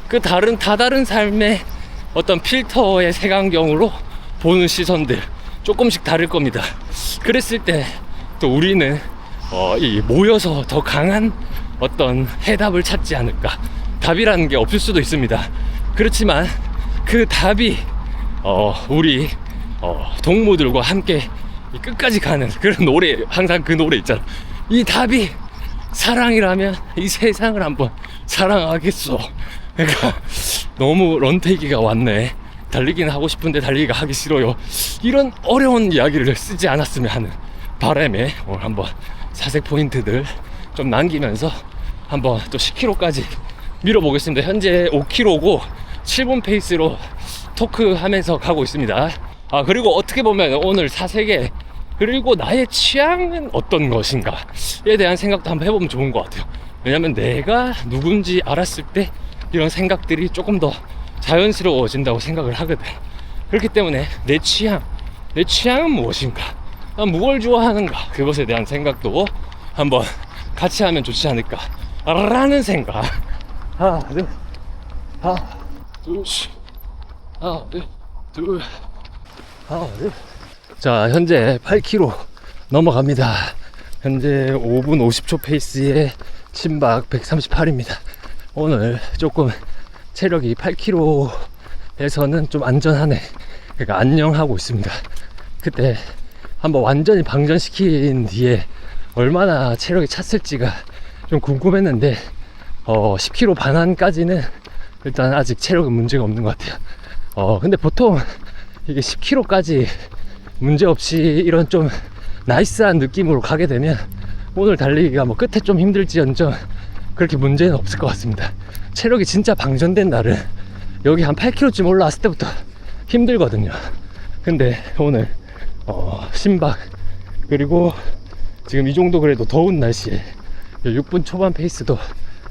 그 다른 삶의 어떤 필터의 색안경으로 보는 시선들 조금씩 다를 겁니다. 그랬을 때 또 우리는 모여서 더 강한 어떤 해답을 찾지 않을까. 답이라는 게 없을 수도 있습니다. 그렇지만 그 답이 우리 동무들과 함께 끝까지 가는 그런 노래, 항상 그 노래 있잖아. 이 답이 사랑이라면 이 세상을 한번 사랑하겠소. 그러니까 너무 런태기가 왔네, 달리기는 하고 싶은데 달리기가 하기 싫어요, 이런 어려운 이야기를 쓰지 않았으면 하는 바람에 오늘 한번 사색 포인트들 좀 남기면서 한번 또 10km까지 밀어보겠습니다. 현재 5km고 7분 페이스로 토크하면서 가고 있습니다. 그리고 어떻게 보면 오늘 사색에, 그리고 나의 취향은 어떤 것인가에 대한 생각도 한번 해보면 좋은 것 같아요. 왜냐면 내가 누군지 알았을 때 이런 생각들이 조금 더 자연스러워진다고 생각을 하거든. 그렇기 때문에 내 취향은 무엇인가, 난 무엇을 좋아하는가, 그것에 대한 생각도 한번 같이 하면 좋지 않을까 라는 생각. 하나 둘. 자, 현재 8km 넘어갑니다. 현재 5분 50초 페이스에 심박 138입니다. 오늘 조금 체력이 8km에서는 좀 안전하네, 그러니까 안녕하고 있습니다. 그때 한번 완전히 방전시킨 뒤에 얼마나 체력이 찼을지가 좀 궁금했는데 10km 반환까지는 일단 아직 체력은 문제가 없는 것 같아요. 근데 보통 이게 10km까지 문제없이 이런 좀 나이스한 느낌으로 가게 되면 오늘 달리기가 뭐 끝에 좀 힘들지언정 그렇게 문제는 없을 것 같습니다. 체력이 진짜 방전된 날은 여기 한 8km쯤 올라왔을 때부터 힘들거든요. 근데 오늘 심박, 그리고 지금 이 정도 그래도 더운 날씨에 6분 초반 페이스도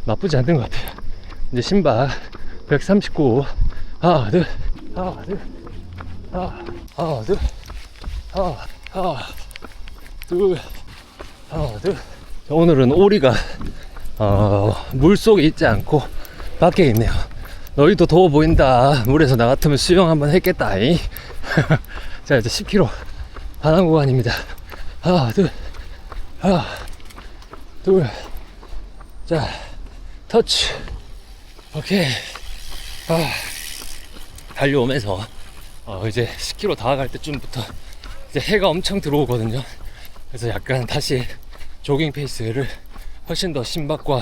나쁘지 않는 것 같아요. 이제 심박 139. 하나, 둘, 하나, 둘, 하나, 둘, 하나, 둘, 하나, 둘. 오늘은 오리가 물속에 있지 않고 밖에 있네요. 너희도 더워 보인다. 물에서 나 같으면 수영 한번 했겠다. 자, 이제 10km 반환 구간입니다. 하나, 둘, 하나, 둘. 자, 터치. 오케이. 달려오면서 이제 10km 다가갈 때쯤부터 이제 해가 엄청 들어오거든요. 그래서 약간 다시 조깅 페이스를 훨씬 더 심박과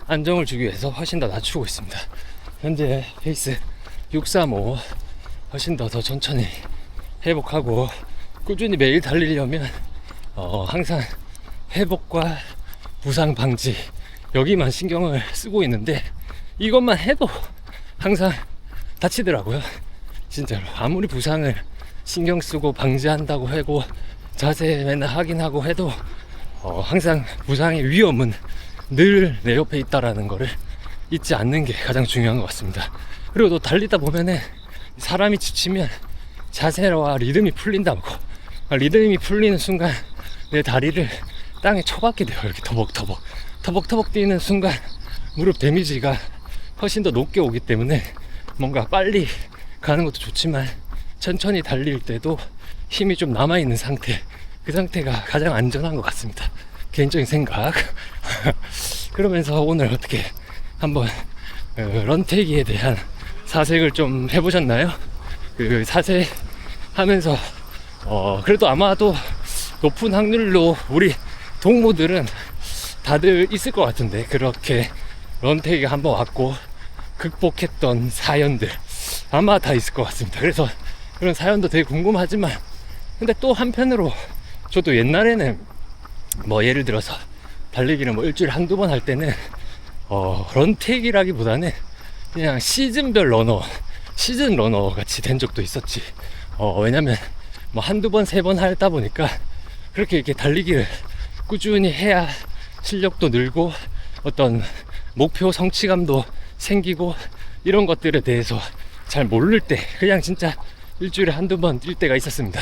안정을 주기 위해서 훨씬 더 낮추고 있습니다. 현재 페이스 635. 훨씬 더 천천히 회복하고 꾸준히 매일 달리려면 항상 회복과 부상 방지 여기만 신경을 쓰고 있는데 이것만 해도 항상 다치더라고요. 진짜로. 아무리 부상을 신경 쓰고 방지한다고 하고 자세 맨날 확인하고 해도 항상 부상의 위험은 늘 내 옆에 있다라는 거를 잊지 않는 게 가장 중요한 것 같습니다. 그리고 또 달리다 보면은 사람이 지치면 자세와 리듬이 풀린다고. 리듬이 풀리는 순간 내 다리를 땅에 쳐박게 돼요. 이렇게 터벅터벅 뛰는 순간 무릎 데미지가 훨씬 더 높게 오기 때문에 뭔가 빨리 가는 것도 좋지만 천천히 달릴 때도 힘이 좀 남아있는 상태, 그 상태가 가장 안전한 것 같습니다. 개인적인 생각. 그러면서 오늘 어떻게 한번 런태기에 대한 사색을 좀 해보셨나요? 그 사색 하면서 그래도 아마도 높은 확률로 우리 동무들은 다들 있을 것 같은데 그렇게 런태기 한번 왔고 극복했던 사연들 아마 다 있을 것 같습니다. 그래서 그런 사연도 되게 궁금하지만 근데 또 한편으로 저도 옛날에는 뭐 예를 들어서 달리기를 뭐 일주일에 한두 번 할 때는 런태기라기보다는 그냥 시즌 러너 같이 된 적도 있었지. 왜냐면 뭐 한두 번 세 번 하다 보니까 그렇게 이렇게 달리기를 꾸준히 해야 실력도 늘고 어떤 목표 성취감도 생기고 이런 것들에 대해서 잘 모를 때 그냥 진짜 일주일에 한두 번 뛸 때가 있었습니다.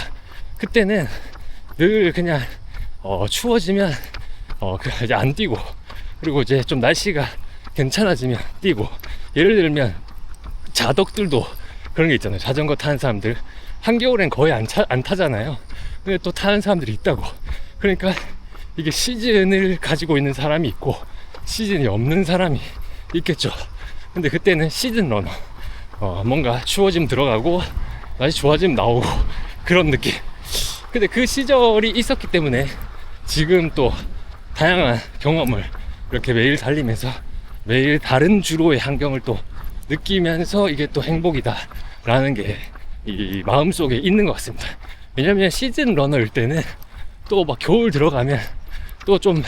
그때는 늘 그냥 추워지면 이제 안 뛰고 그리고 이제 좀 날씨가 괜찮아지면 뛰고 예를 들면 자덕들도 그런 게 있잖아요. 자전거 타는 사람들 한겨울엔 거의 안 타잖아요. 근데 또 타는 사람들이 있다고. 그러니까 이게 시즌을 가지고 있는 사람이 있고 시즌이 없는 사람이 있겠죠. 근데 그때는 시즌 러너 뭔가 추워지면 들어가고 날씨 좋아지면 나오고 그런 느낌. 근데 그 시절이 있었기 때문에 지금 또 다양한 경험을 이렇게 매일 달리면서 매일 다른 주로의 환경을 또 느끼면서 이게 또 행복이다 라는 게 이 마음속에 있는 것 같습니다. 왜냐면 시즌 러너일 때는 또 막 겨울 들어가면 또 좀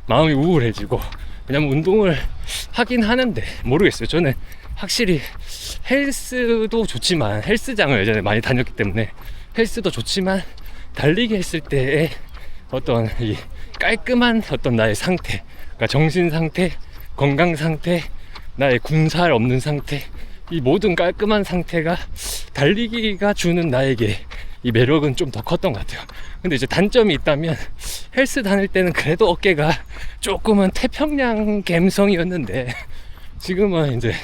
마음이 우울해지고 왜냐면 운동을 하긴 하는데 모르겠어요. 저는 확실히 헬스도 좋지만 헬스장을 예전에 많이 다녔기 때문에 헬스도 좋지만 달리기 했을 때의 어떤 이 깔끔한 어떤 나의 상태, 그러니까 정신 상태, 건강 상태, 나의 군살 없는 상태, 이 모든 깔끔한 상태가 달리기가 주는 나에게 이 매력은 좀 더 컸던 것 같아요. 근데 이제 단점이 있다면 헬스 다닐 때는 그래도 어깨가 조금은 태평양 갬성이었는데 지금은 이제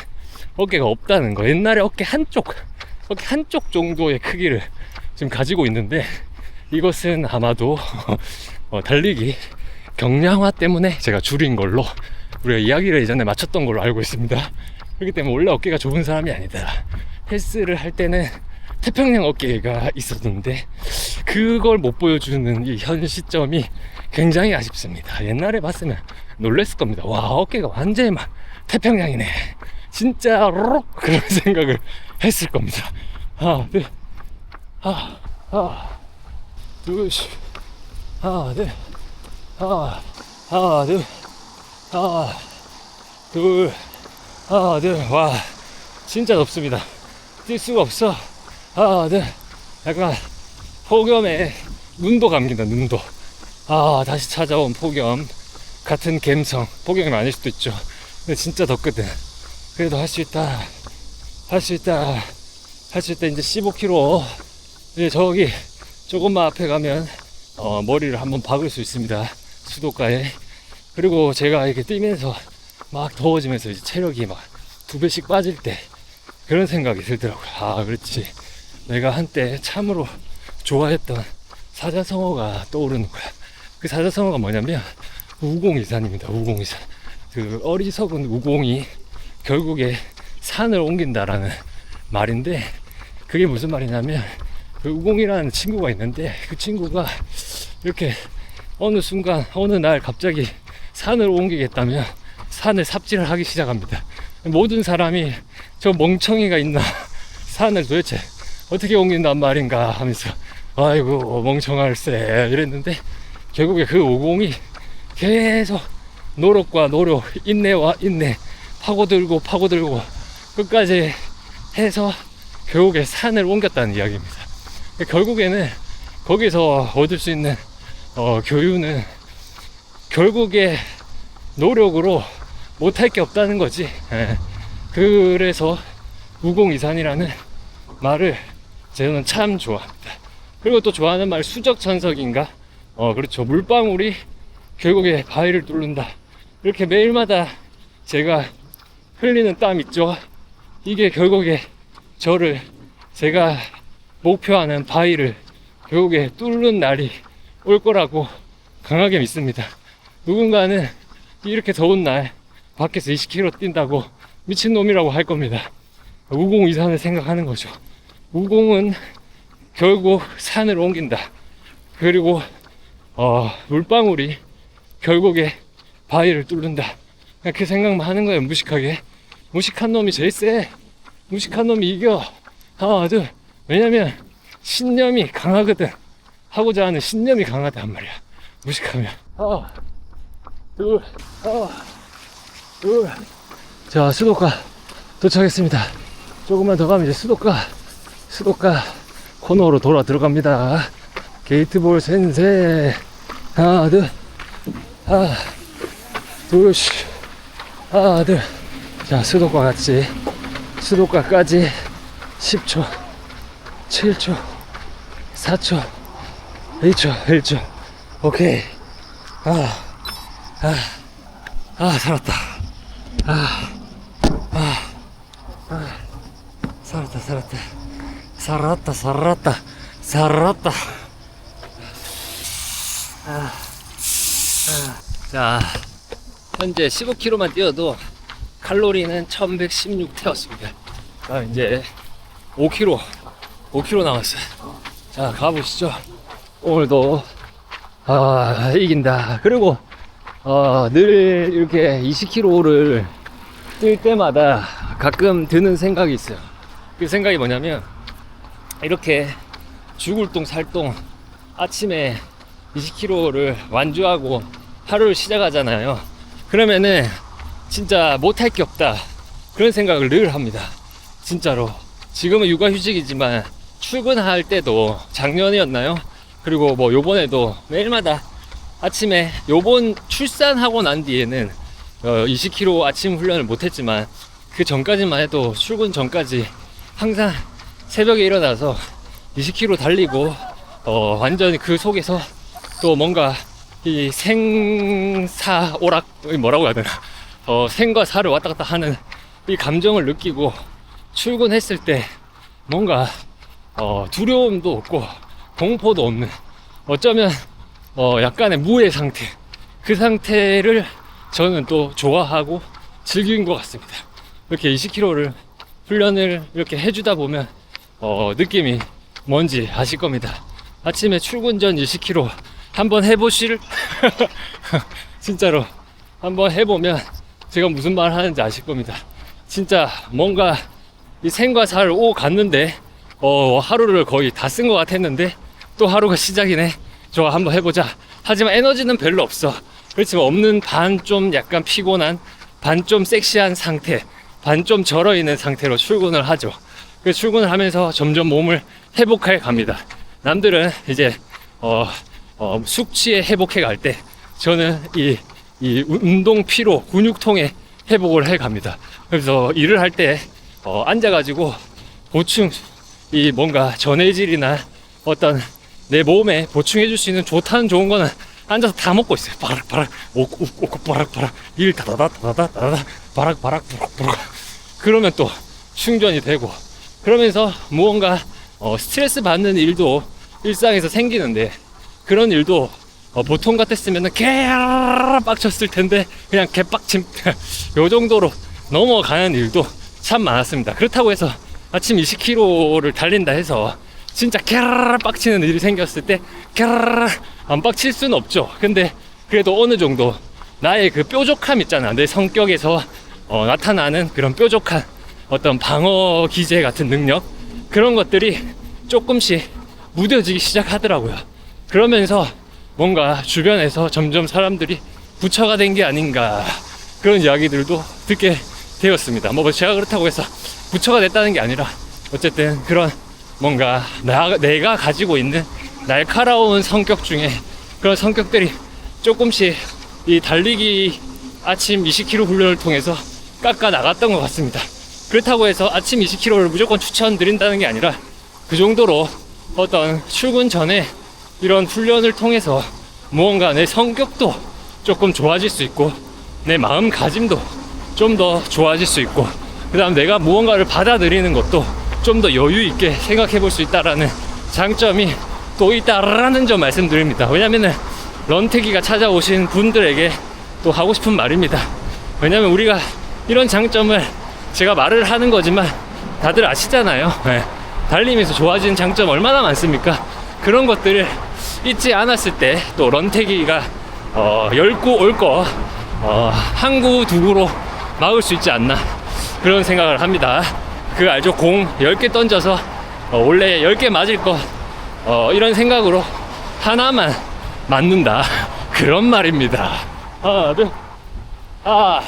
어깨가 없다는 거. 옛날에 어깨 한쪽 정도의 크기를 지금 가지고 있는데 이것은 아마도 달리기 경량화 때문에 제가 줄인 걸로 우리가 이야기를 예전에 마쳤던 걸로 알고 있습니다. 그렇기 때문에 원래 어깨가 좁은 사람이 아니다. 헬스를 할 때는 태평양 어깨가 있었는데 그걸 못 보여주는 이 현 시점이 굉장히 아쉽습니다. 옛날에 봤으면 놀랬을 겁니다. 와, 어깨가 완전히 막 태평양이네 진짜로, 그런 생각을 했을 겁니다. 하나 둘 하나 둘 하나 둘 하나 둘 하나 둘 하나 둘. 와, 진짜 덥습니다. 뛸 수가 없어. 하나 둘. 약간 폭염에 눈도 감긴다. 눈도. 다시 찾아온 폭염. 같은 감성, 폭염이 아닐 수도 있죠. 근데 진짜 덥거든. 그래도 할 수 있다. 할 수 있다. 할 수 있다. 이제 15km. 이제 저기 조금만 앞에 가면 머리를 한번 박을 수 있습니다. 수도가에. 그리고 제가 이렇게 뛰면서 막 더워지면서 이제 체력이 막 2배씩 빠질 때 그런 생각이 들더라고요. 아, 그렇지. 내가 한때 참으로 좋아했던 사자성어가 떠오르는 거야. 그 사자성어가 뭐냐면 우공이산입니다. 우공이산. 그 어리석은 우공이 결국에 산을 옮긴다라는 말인데, 그게 무슨 말이냐면 그 우공이라는 친구가 있는데, 그 친구가 이렇게 어느 순간 어느 날 갑자기 산을 옮기겠다면 산을 삽질을 하기 시작합니다. 모든 사람이 저 멍청이가 있나, 산을 도대체 어떻게 옮긴단 말인가 하면서 아이고 멍청할세 이랬는데, 결국에 그 우공이 계속 노력과 노력, 인내와 인내, 파고들고 파고들고 끝까지 해서 결국에 산을 옮겼다는 이야기입니다. 결국에는 거기서 얻을 수 있는 교훈은 결국에 노력으로 못할 게 없다는 거지. 예. 그래서 우공이산이라는 말을 저는 참 좋아합니다. 그리고 또 좋아하는 말 수적천석인가? 그렇죠. 물방울이 결국에 바위를 뚫는다. 이렇게 매일마다 제가 흘리는 땀 있죠. 이게 결국에 저를, 제가 목표하는 바위를 결국에 뚫는 날이 올 거라고 강하게 믿습니다. 누군가는 이렇게 더운 날 밖에서 20km 뛴다고 미친놈이라고 할 겁니다. 우공이산을 생각하는 거죠. 우공은 결국 산을 옮긴다. 그리고 물방울이 결국에 바위를 뚫는다. 그냥 그 생각만 하는 거예요. 무식하게. 무식한 놈이 제일 세. 무식한 놈이 이겨. 하나 둘. 왜냐면 신념이 강하거든. 하고자 하는 신념이 강하단 말이야. 무식하면. 하나 둘. 하나 둘. 자, 수도가 도착했습니다. 조금만 더 가면 이제 수도가 코너로 돌아 들어갑니다. 게이트볼 센세. 하나 둘. 하나 둘. 하나 둘. 자, 수도가까지 10초, 7초, 4초, 2초, 1초. 오케이. 살았다. 살았다. 자, 현재 15km만 뛰어도 칼로리는 1116 태웠습니다. 이제 5km 남았어요. 자, 가보시죠. 오늘도 이긴다. 그리고 늘 이렇게 20km를 뛸 때마다 가끔 드는 생각이 있어요. 그 생각이 뭐냐면, 이렇게 죽을 똥 살똥 아침에 20km를 완주하고 하루를 시작하잖아요. 그러면은 진짜 못할 게 없다, 그런 생각을 늘 합니다. 진짜로. 지금은 육아휴직이지만 출근할 때도, 작년이었나요? 그리고 뭐 요번에도 매일마다 아침에, 요번 출산하고 난 뒤에는 20km 아침 훈련을 못했지만 그 전까지만 해도, 출근 전까지 항상 새벽에 일어나서 20km 달리고 완전히 그 속에서 또 뭔가 이 생사 오락, 뭐라고 해야 되나, 생과 사를 왔다 갔다 하는 이 감정을 느끼고 출근했을 때 뭔가 두려움도 없고 공포도 없는, 어쩌면 약간의 무의 상태, 그 상태를 저는 또 좋아하고 즐긴 것 같습니다. 이렇게 20km를 훈련을 이렇게 해주다 보면 느낌이 뭔지 아실 겁니다. 아침에 출근 전 20km 한번 해보실 진짜로 한번 해보면 제가 무슨 말 하는지 아실 겁니다. 진짜 뭔가 이 생과 사를 갔는데 하루를 거의 다 쓴 것 같았는데 또 하루가 시작이네. 좋아, 한번 해보자. 하지만 에너지는 별로 없어. 그렇지만 없는 반 좀 약간 피곤한, 반 좀 섹시한 상태, 반 좀 절어있는 상태로 출근을 하죠. 그 출근을 하면서 점점 몸을 회복해 갑니다. 남들은 이제 숙취에 회복해 갈 때, 저는 이 이 운동 피로, 근육통의 회복을 해 갑니다. 그래서 일을 할 때 앉아가지고 보충, 이 뭔가 전해질이나 어떤 내 몸에 보충해줄 수 있는 좋은 거는 앉아서 다 먹고 있어요. 바락바락, 오고 바락바락, 일 다다다다다다다, 바락바락, 부럭부럭. 그러면 또 충전이 되고, 그러면서 무언가 스트레스 받는 일도 일상에서 생기는데, 그런 일도 보통 같았으면 빡쳤을 텐데 그냥 개빡침 요 정도로 넘어가는 일도 참 많았습니다. 그렇다고 해서 아침 20km를 달린다 해서 진짜 빡치는 일이 생겼을 때 안 빡칠 수는 없죠. 근데 그래도 어느 정도 나의 그 뾰족함 있잖아, 내 성격에서 나타나는 그런 뾰족한 어떤 방어 기제 같은 능력, 그런 것들이 조금씩 무뎌지기 시작하더라고요. 그러면서 뭔가 주변에서 점점 사람들이 부처가 된 게 아닌가, 그런 이야기들도 듣게 되었습니다. 뭐 제가 그렇다고 해서 부처가 됐다는 게 아니라 어쨌든 그런 뭔가 내가 가지고 있는 날카로운 성격 중에 그런 성격들이 조금씩 이 달리기 아침 20km 훈련을 통해서 깎아 나갔던 것 같습니다. 그렇다고 해서 아침 20km를 무조건 추천드린다는 게 아니라 그 정도로 어떤 출근 전에 이런 훈련을 통해서 무언가 내 성격도 조금 좋아질 수 있고, 내 마음가짐도 좀 더 좋아질 수 있고, 그 다음 내가 무언가를 받아들이는 것도 좀 더 여유 있게 생각해 볼 수 있다라는 장점이 또 있다라는 점 말씀드립니다. 왜냐면은 런태기가 찾아오신 분들에게 또 하고 싶은 말입니다. 왜냐면 우리가 이런 장점을 제가 말을 하는 거지만 다들 아시잖아요. 네. 달리면서 좋아지는 장점 얼마나 많습니까? 그런 것들을 잊지 않았을 때 또 런태기가 10구 올 거 한 구, 두 구로 막을 수 있지 않나, 그런 생각을 합니다. 그 알죠? 공 10개 던져서 원래 10개 맞을 거 이런 생각으로 하나만 맞는다, 그런 말입니다. 하나 둘 하나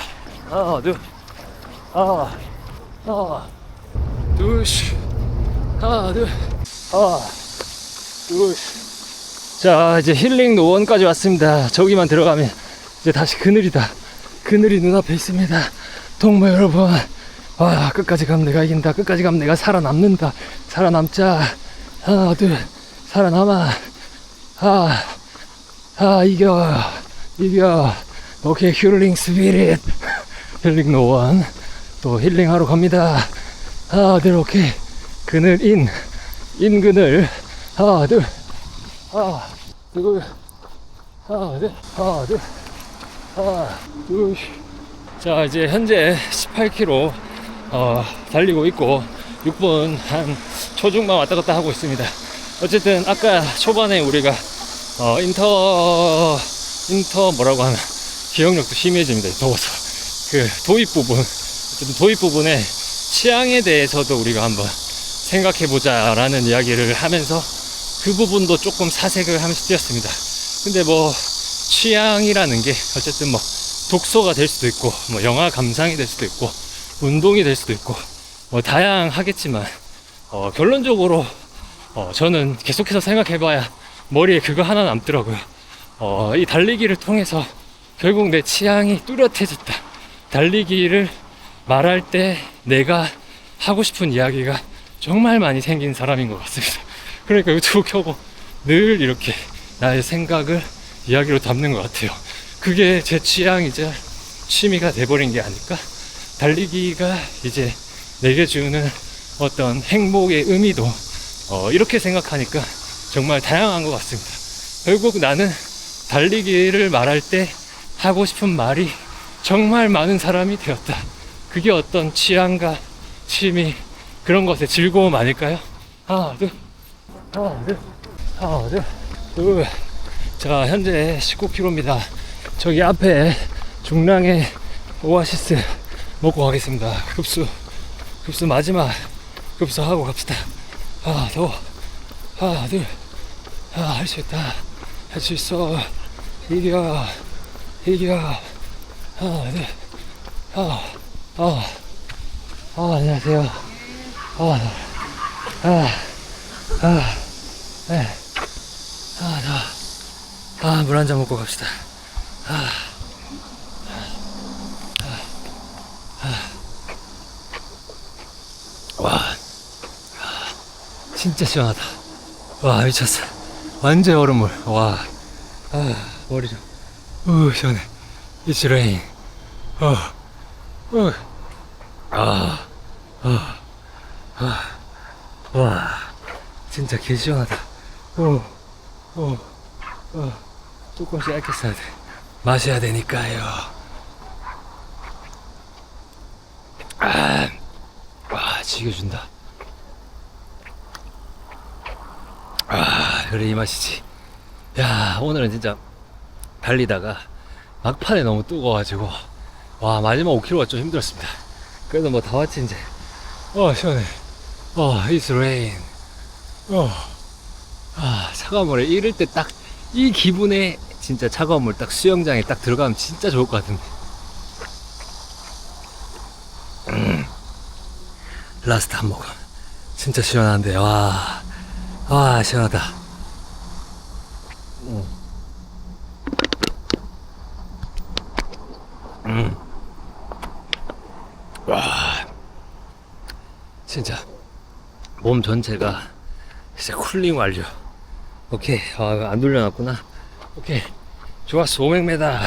둘 하나 둘씩 하나 둘 하나 둘씩. 자, 이제 힐링 노원까지 왔습니다. 저기만 들어가면 이제 다시 그늘이다. 그늘이 눈앞에 있습니다. 동무 여러분, 끝까지 가면 내가 이긴다. 끝까지 가면 내가 살아남는다. 살아남자. 하나 둘 살아남아. 이겨. 오케이, 힐링 스피릿. 힐링 노원 또 힐링하러 갑니다. 하나 둘 오케이. 그늘 인그늘. 하나 둘 자, 이제 현재 18km 달리고 있고 6분 한 초중반 왔다 갔다 하고 있습니다. 어쨌든 아까 초반에 우리가 인터 뭐라고 하나, 기억력도 희미해집니다. 더워서. 그 도입 부분, 어쨌든 도입 부분에 취향에 대해서도 우리가 한번 생각해보자 라는 이야기를 하면서 그 부분도 조금 사색을 하면서 뛰었습니다. 근데 뭐 취향이라는 게 어쨌든 뭐 독서가 될 수도 있고, 뭐 영화 감상이 될 수도 있고, 운동이 될 수도 있고, 뭐 다양하겠지만 결론적으로 저는 계속해서 생각해봐야 머리에 그거 하나 남더라고요. 이 달리기를 통해서 결국 내 취향이 뚜렷해졌다. 달리기를 말할 때 내가 하고 싶은 이야기가 정말 많이 생긴 사람인 것 같습니다. 그러니까 유튜브 켜고 늘 이렇게 나의 생각을 이야기로 담는 것 같아요. 그게 제 취향이자 취미가 돼버린 게 아닐까? 달리기가 이제 내게 주는 어떤 행복의 의미도 이렇게 생각하니까 정말 다양한 것 같습니다. 결국 나는 달리기를 말할 때 하고 싶은 말이 정말 많은 사람이 되었다. 그게 어떤 취향과 취미, 그런 것의 즐거움 아닐까요? 하나 둘. 자, 현재 19km입니다. 저기 앞에 중랑의 오아시스 먹고 가겠습니다. 급수 마지막 급수하고 갑시다. 더워. 하나 둘. 할 수 있다. 할 수 있어. 이겨. 하나 둘. 안녕하세요. 물 한 잔 먹고 갑시다. 진짜 시원하다. 와, 미쳤어. 완전 얼음물. 와, 머리 좀. 시원해. It's rain. 와, 진짜 개 시원하다. 조금씩 얇게 써야 돼. 마셔야 되니까요. 와, 지겨준다. 그래, 이 맛이지. 야, 오늘은 진짜 달리다가 막판에 너무 뜨거워가지고, 와, 마지막 5km가 좀 힘들었습니다. 그래도 뭐 다 왔지, 이제. 시원해. It's rain. 차가운 물에 이럴 때 딱, 이 기분에 진짜 차가운 물 딱 수영장에 딱 들어가면 진짜 좋을 것 같은데. 라스트 한 모금. 진짜 시원한데, 와, 시원하다. 와, 진짜 몸 전체가 진짜 쿨링 완료. 오케이. 안 돌려놨구나. 오케이, 좋았어. 500m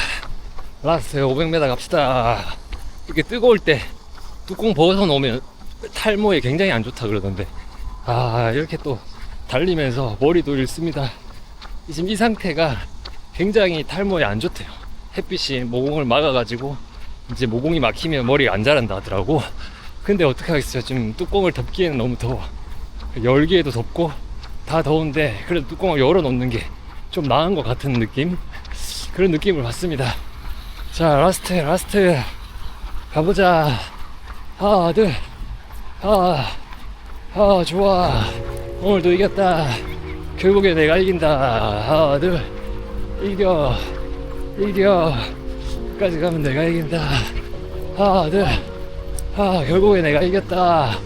라스트 500m 갑시다. 이렇게 뜨거울 때 뚜껑 벗어 놓으면 탈모에 굉장히 안 좋다 그러던데, 이렇게 또 달리면서 머리도 잃습니다. 지금 이 상태가 굉장히 탈모에 안 좋대요. 햇빛이 모공을 막아가지고 이제 모공이 막히면 머리가 안 자란다 하더라고. 근데 어떻게 하겠어요. 지금 뚜껑을 덮기에는 너무 더워. 열기에도 덥고 다 더운데 그래도 뚜껑을 열어 놓는 게 좀 나은 것 같은 느낌, 그런 느낌을 받습니다. 자, 라스트 가보자. 하나, 둘. 좋아. 오늘도 이겼다. 결국에 내가 이긴다. 하나, 둘. 이겨. 끝까지 가면 내가 이긴다. 하나, 둘. 결국에 내가 이겼다.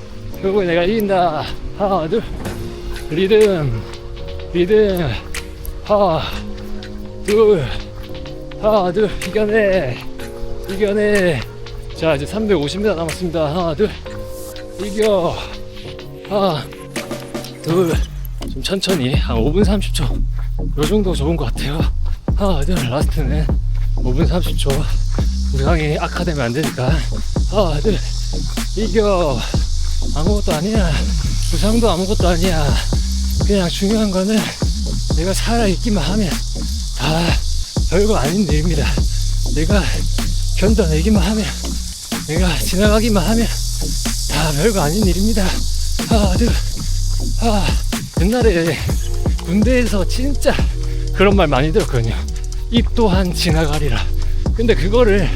결국에 내가 이긴다. 하나, 둘. 리듬. 하나, 둘. 이겨내. 자, 이제 350m 남았습니다. 하나, 둘. 이겨. 하나, 둘. 좀 천천히 한 5분 30초 요 정도 좋은 것 같아요. 하나, 둘. 라스트는 5분 30초. 부상이 악화되면 안 되니까. 하나, 둘. 이겨. 아무것도 아니야. 부상도 아무것도 아니야. 그냥 중요한 거는 내가 살아있기만 하면 다 별거 아닌 일입니다. 내가 견뎌내기만 하면, 내가 지나가기만 하면 다 별거 아닌 일입니다. 하나, 둘. 옛날에 군대에서 진짜 그런 말 많이 들었거든요. 이 또한 지나가리라. 근데 그거를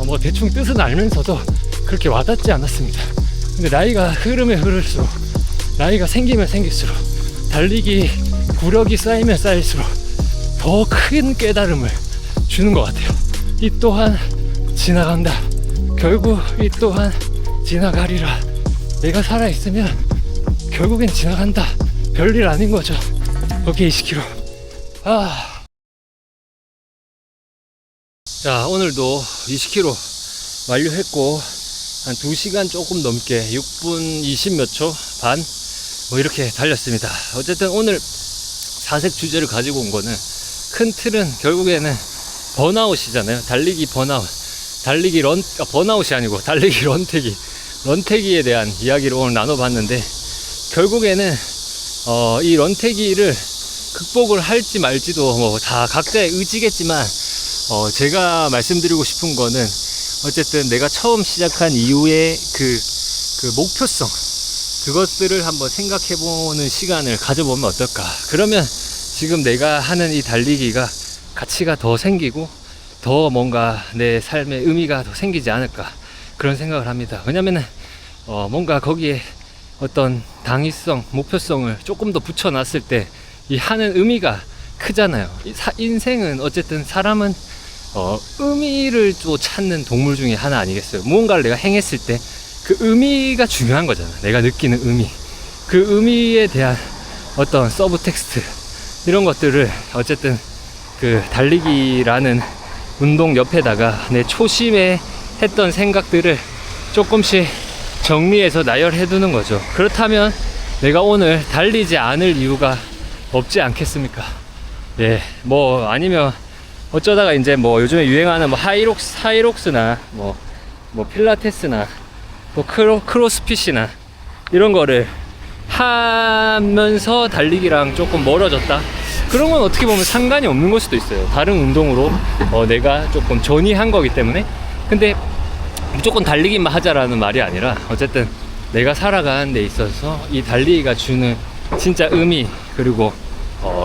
뭐 대충 뜻은 알면서도 그렇게 와닿지 않았습니다. 근데 나이가 흐르면 흐를수록, 나이가 생기면 생길수록, 달리기 구력이 쌓이면 쌓일수록 더 큰 깨달음을 주는 것 같아요. 이 또한 지나간다. 결국 이 또한 지나가리라. 내가 살아있으면 결국엔 지나간다. 별일 아닌 거죠. 오케이, 20km. 자, 오늘도 20km 완료했고, 한 2시간 조금 넘게 6분 20 몇 초 반 뭐 이렇게 달렸습니다. 어쨌든 오늘 사색 주제를 가지고 온 거는, 큰 틀은 결국에는 번아웃이잖아요. 달리기 번아웃. 번아웃이 아니고 달리기 런태기에 대한 이야기를 오늘 나눠봤는데, 결국에는 이 런태기를 극복을 할지 말지도 뭐 다 각자의 의지겠지만, 제가 말씀드리고 싶은 거는, 어쨌든 내가 처음 시작한 이후에 그 목표성, 그것들을 한번 생각해보는 시간을 가져보면 어떨까. 그러면 지금 내가 하는 이 달리기가 가치가 더 생기고, 더 뭔가 내 삶에 의미가 더 생기지 않을까, 그런 생각을 합니다. 왜냐면은 뭔가 거기에 어떤 당위성, 목표성을 조금 더 붙여놨을 때 이 하는 의미가 크잖아요. 인생은 어쨌든 사람은 의미를 또 찾는 동물 중에 하나 아니겠어요. 무언가를 내가 행했을 때 그 의미가 중요한 거잖아. 내가 느끼는 의미, 그 의미에 대한 어떤 서브 텍스트, 이런 것들을 어쨌든 그 달리기라는 운동 옆에다가 내 초심에 했던 생각들을 조금씩 정리해서 나열해 두는 거죠. 그렇다면 내가 오늘 달리지 않을 이유가 없지 않겠습니까? 예, 뭐 아니면 어쩌다가 이제 뭐 요즘에 유행하는 뭐 하이록스나 뭐 필라테스나 뭐 크로스핏이나 이런 거를 하면서 달리기랑 조금 멀어졌다. 그런 건 어떻게 보면 상관이 없는 걸 수도 있어요. 다른 운동으로 내가 조금 전이한 거기 때문에. 근데 무조건 달리기만 하자라는 말이 아니라 어쨌든 내가 살아가는 데 있어서 이 달리기가 주는 진짜 의미, 그리고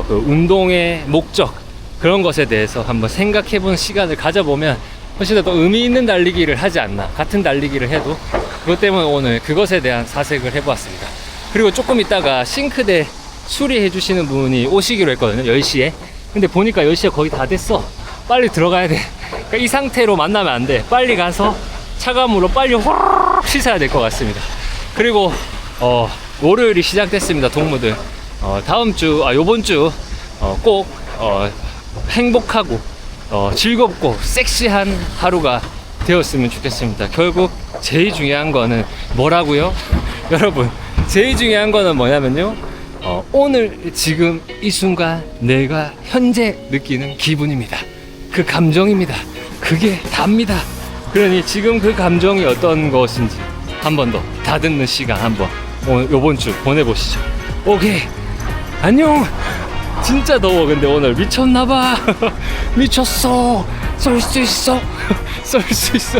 그 운동의 목적, 그런 것에 대해서 한번 생각해보는 시간을 가져보면 훨씬 더 의미 있는 달리기를 하지 않나. 같은 달리기를 해도. 그것 때문에 오늘 그것에 대한 사색을 해보았습니다. 그리고 조금 있다가 싱크대 수리해 주시는 분이 오시기로 했거든요, 10시에. 근데 보니까 10시에 거의 다 됐어. 빨리 들어가야 돼. 그러니까 이 상태로 만나면 안 돼. 빨리 가서 차가운 물로 빨리 확 씻어야 될 것 같습니다. 그리고 월요일이 시작됐습니다, 동무들. 요번 주 꼭 행복하고 즐겁고 섹시한 하루가 되었으면 좋겠습니다. 결국 제일 중요한 거는 뭐라고요? 여러분, 제일 중요한 거는 뭐냐면요, 오늘 지금 이 순간 내가 현재 느끼는 기분입니다. 그 감정입니다. 그게 답니다. 그러니 지금 그 감정이 어떤 것인지 한 번 더 다듬는 시간 한번 요번 주 보내보시죠. 오케이, 안녕. 진짜 더워. 근데 오늘 미쳤나봐. 미쳤어. 쏠 수 있어. 쏠 수 있어.